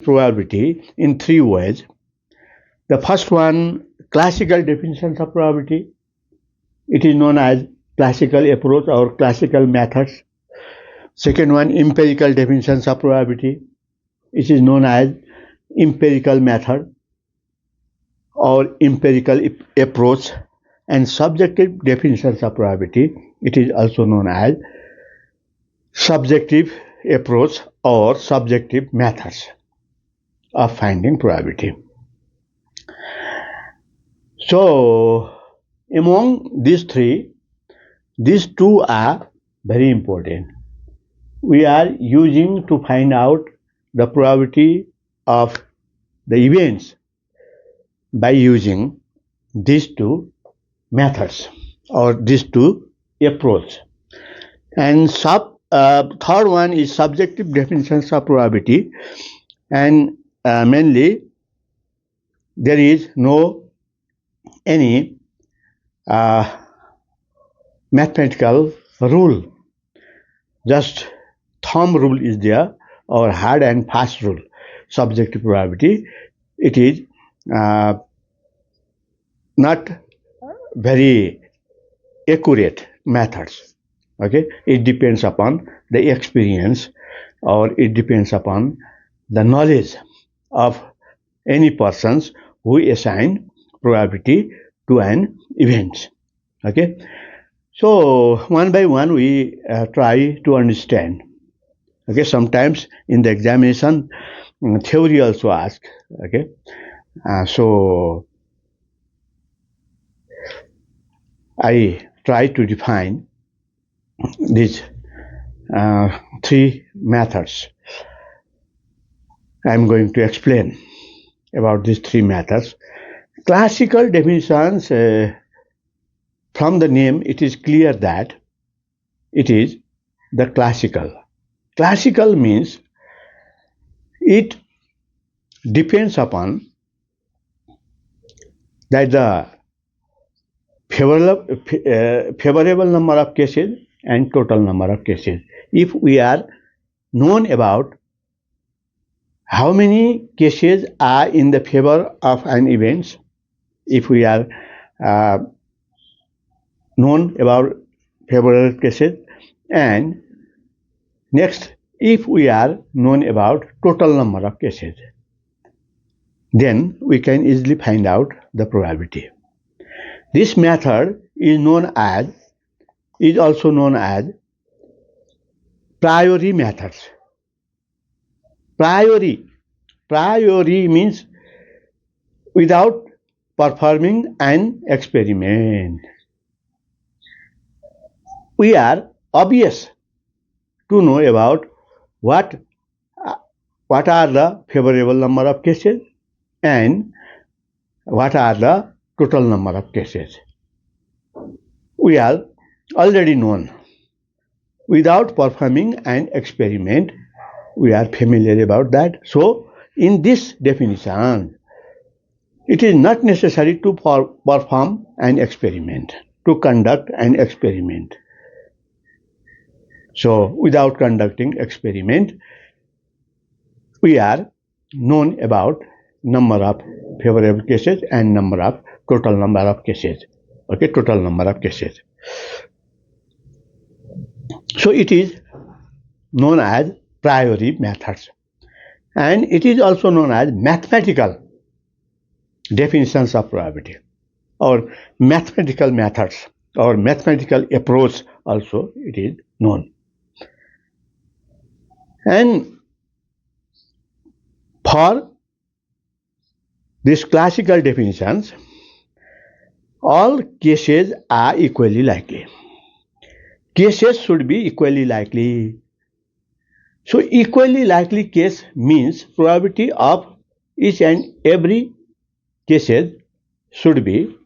probability in three ways. The first one, classical definitions of probability. It is known as classical approach or classical methods. Second one, empirical definitions of probability. It is known as empirical method or empirical approach. And subjective definitions of probability. It is also known as subjective approach or subjective methods of finding probability. So, among these three, these two are very important. We are using to find out the probability of the events by using these two methods or these two approach. And third one is subjective definitions of probability, and mainly there is no any mathematical rule, just thumb rule is there or hard and fast rule. Subjective probability, it is not very accurate methods. Okay, it depends upon the experience or it depends upon the knowledge of any persons who assign probability to an event. Okay, so one by one we try to understand. Okay, sometimes in the examination theory also ask. Okay, so I try to define these three methods. I am going to explain about these three methods. Classical definitions, from the name it is clear that it is the classical. Classical means it depends upon that the favorable number of cases and total number of cases. If we are known about how many cases are in the favor of an event, if we are known about favorable cases, and next, if we are known about total number of cases, then we can easily find out the probability. This method is also known as priori methods. Priori means without performing an experiment. We are obvious to know about what are the favorable number of cases and what are the total number of cases. We are already known. Without performing an experiment, we are familiar about that. So, in this definition, it is not necessary to perform an experiment, to conduct an experiment. So, without conducting experiment, we are known about number of favorable cases and total number of cases. Okay, total number of cases. So it is known as priori methods, and it is also known as mathematical definitions of probability or mathematical methods or mathematical approach also it is known. And for these classical definitions, all cases are equally likely. Cases should be equally likely. So equally likely case means probability of each and every cases should be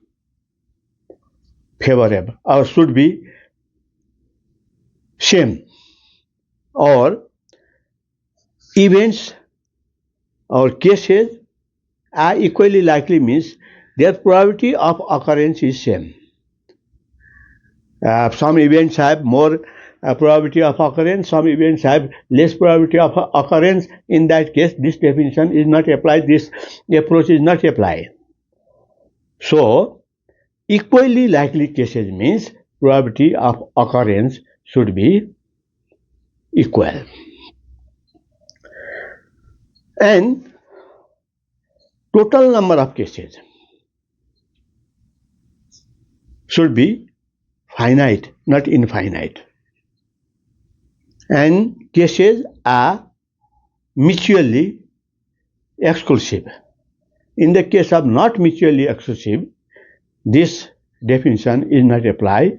favorable or should be same, or events or cases are equally likely means their probability of occurrence is same. Some events have more probability of occurrence. Some events have less probability of occurrence. In that case, this definition is not applied. This approach is not applied. So, equally likely cases means probability of occurrence should be equal. And total number of cases should be finite, not infinite. And cases are mutually exclusive. In the case of not mutually exclusive, this definition is not applied,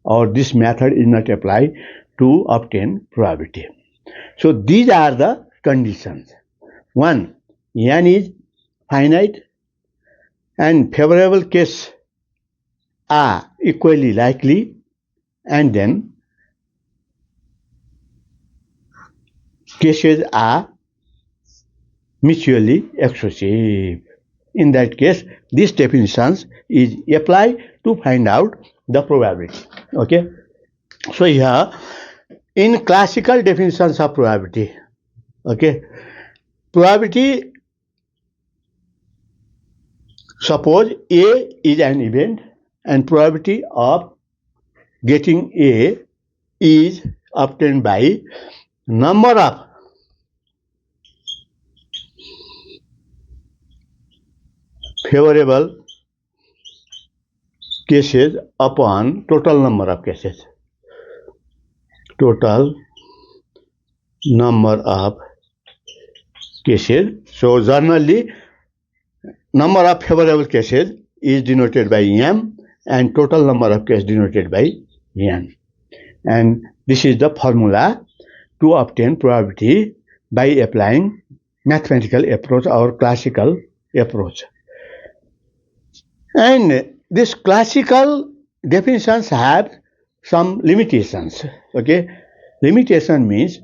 or this method is not applied to obtain probability. So these are the conditions. One, n is finite and favorable case are equally likely, and then cases are mutually exclusive. In that case, this definition is applied to find out the probability. Okay. So here, in classical definitions of probability, okay, probability, suppose A is an event and probability of getting A is obtained by number of favorable cases upon total number of cases. Total number of cases. So generally, number of favorable cases is denoted by M and total number of cases denoted by N. And this is the formula to obtain probability by applying mathematical approach or classical approach. And these classical definitions have some limitations. Okay, limitation means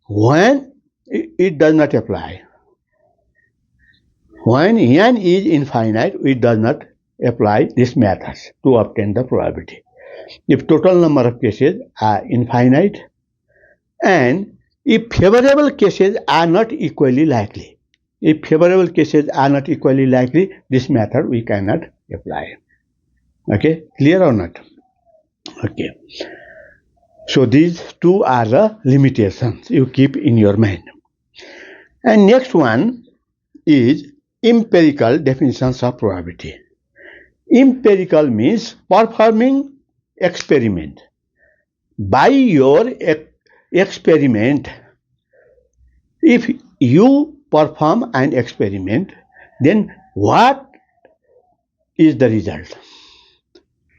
when it does not apply. When n is infinite, it does not apply these methods to obtain the probability. If total number of cases are infinite and if favorable cases are not equally likely, if favorable cases are not equally likely, this method we cannot apply. Okay, clear or not? Okay. So these two are the limitations you keep in your mind. And next one is empirical definitions of probability. Empirical means performing experiment. By your experiment, if you perform an experiment, then what is the result?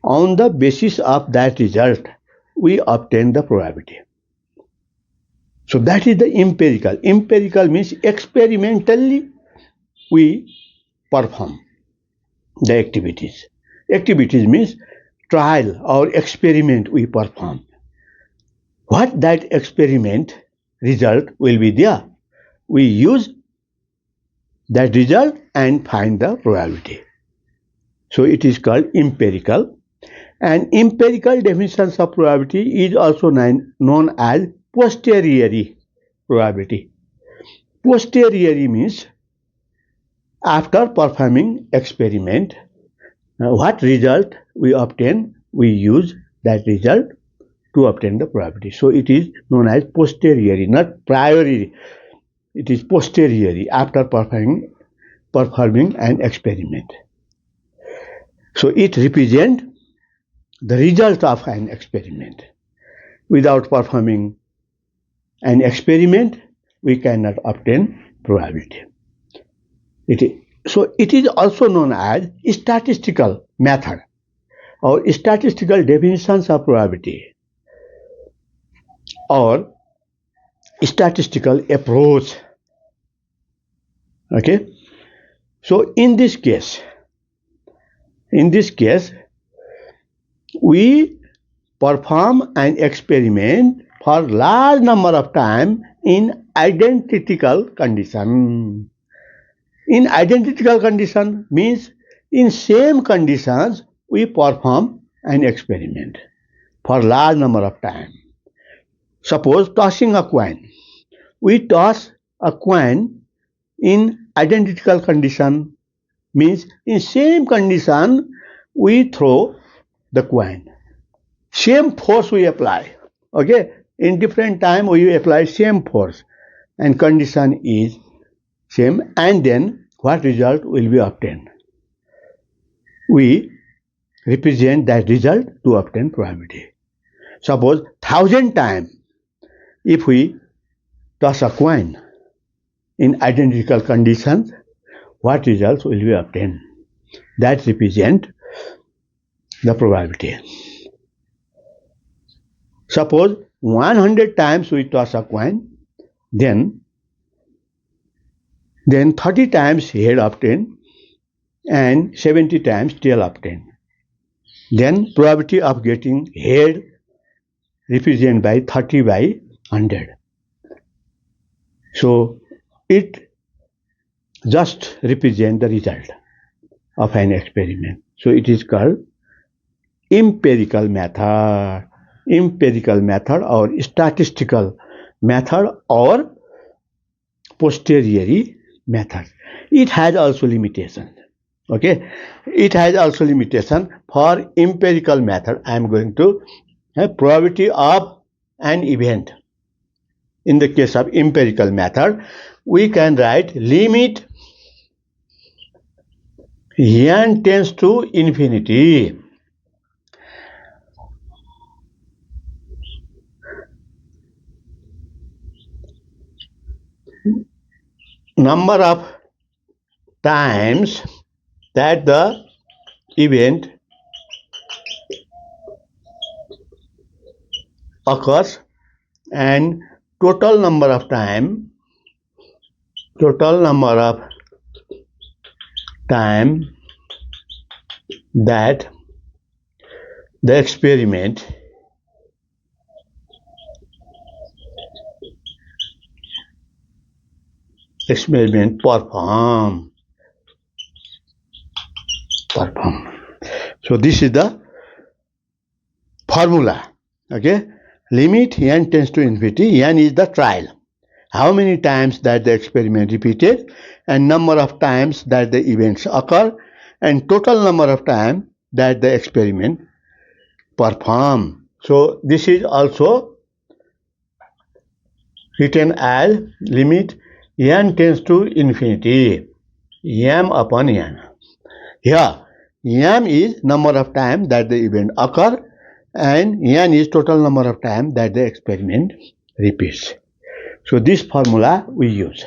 On the basis of that result, we obtain the probability. So that is the empirical. Empirical means experimentally we perform the activities. Activities means trial or experiment we perform. What that experiment result will be there, we use that result and find the probability. So it is called empirical. And empirical definitions of probability is also known as posteriori probability. Posteriori means after performing experiment, what result we obtain, we use that result to obtain the probability. So it is known as posteriori, not priori. It is posteriori, after performing an experiment. So it represents the result of an experiment. Without performing an experiment, we cannot obtain probability. So it is also known as statistical method or statistical definitions of probability or statistical approach. Okay. So in this case, we perform an experiment for large number of time in identical condition. In identical condition means in same conditions we perform an experiment for large number of time. Suppose tossing a coin. We toss a coin in identical condition, means in same condition we throw the coin. Same force we apply. Okay, in different time we apply same force and condition is same, and then what result will be obtained? We represent that result to obtain probability. Suppose 1,000 times if we toss a coin in identical conditions, what results will be obtained? That represent the probability. Suppose 100 times we toss a coin, then 30 times head obtained and 70 times tail obtained. Then probability of getting head represented by 30 by 100. So it just represents the result of an experiment. So it is called empirical method or statistical method or posteriori method. It has also limitations. Okay, it has also limitation. For empirical method, I am going to have probability of an event. In the case of empirical method, we can write limit n tends to infinity. Number of times that the event occurs and total number of time that the experiment perform. So this is the formula. Okay, limit n tends to infinity. N is the trial. How many times that the experiment repeated, and number of times that the events occur, and total number of time that the experiment perform. So this is also written as limit n tends to infinity, m upon n. Here m is number of time that the event occur and n is total number of time that the experiment repeats. So this formula we use.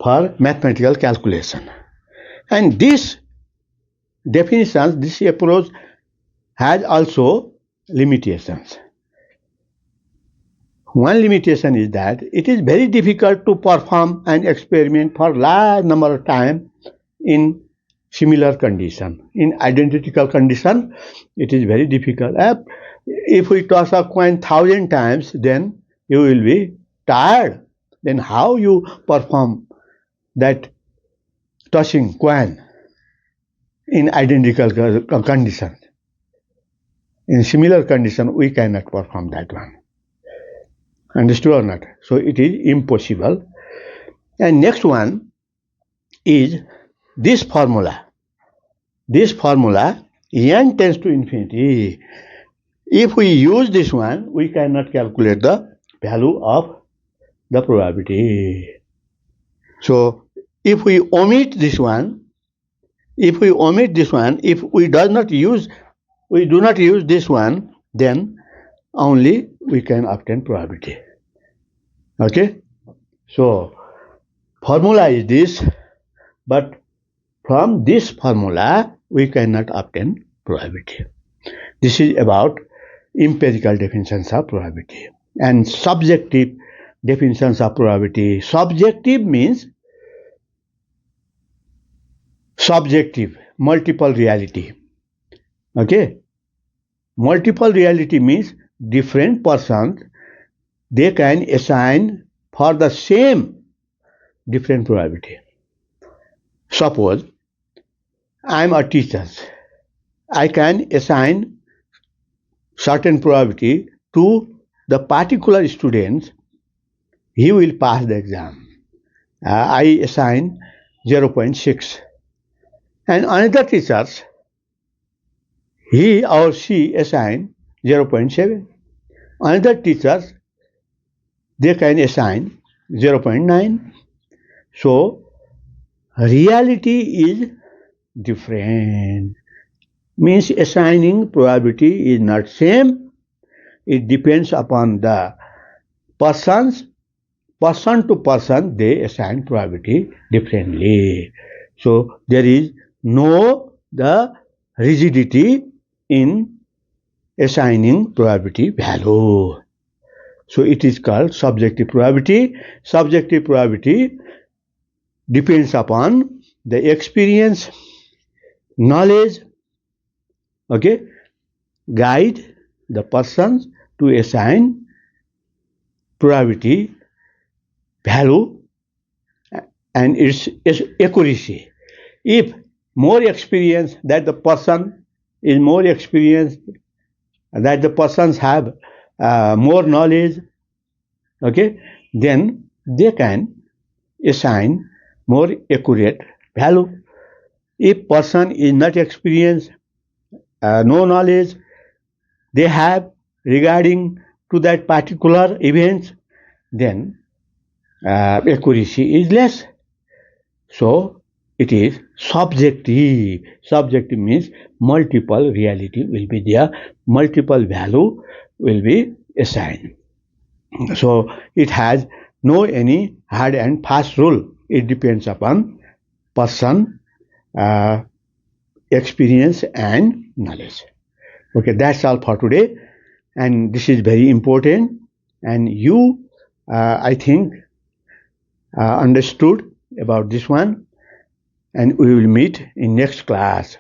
For mathematical calculation. And this definition, this approach has also limitations. One limitation is that it is very difficult to perform an experiment for large number of time in similar condition. In identical condition, it is very difficult. If we toss a coin 1,000 times, then you will be tired. Then how you perform that tossing coin in identical condition? In similar condition, we cannot perform that one. Understood or not? So it is impossible. And next one is this formula. N tends to infinity. If we use this one, we cannot calculate the value of the probability. So if we omit this one, if we do not use this one, then only we can obtain probability. Okay? So formula is this, but from this formula we cannot obtain probability. This is about empirical definitions of probability and subjective definitions of probability. Subjective means subjective, multiple reality. Okay? Multiple reality means different persons, they can assign for the same different probability. Suppose I am a teacher I can assign certain probability to the particular students, he will pass the exam. I assign 0.6. And another teachers, he or she assign 0.7. Another teachers, they can assign 0.9. So reality is different. Means assigning probability is not same. It depends upon the person to person, they assign probability differently. So there is no the rigidity in assigning probability value. So it is called subjective probability. Subjective probability depends upon the experience, knowledge, okay, guide the persons to assign probability value and its accuracy. If more experience, that the person is more experienced, that the persons have more knowledge, okay, then they can assign more accurate value. If person is not experienced, no knowledge they have regarding to that particular event, then accuracy is less. So it is subjective. Subjective means multiple reality will be there, multiple value will be assigned. So it has no any hard and fast rule. It depends upon person, uh, experience and knowledge. Okay, that's all for today. And this is very important. And you, I think, understood about this one. And we will meet in next class.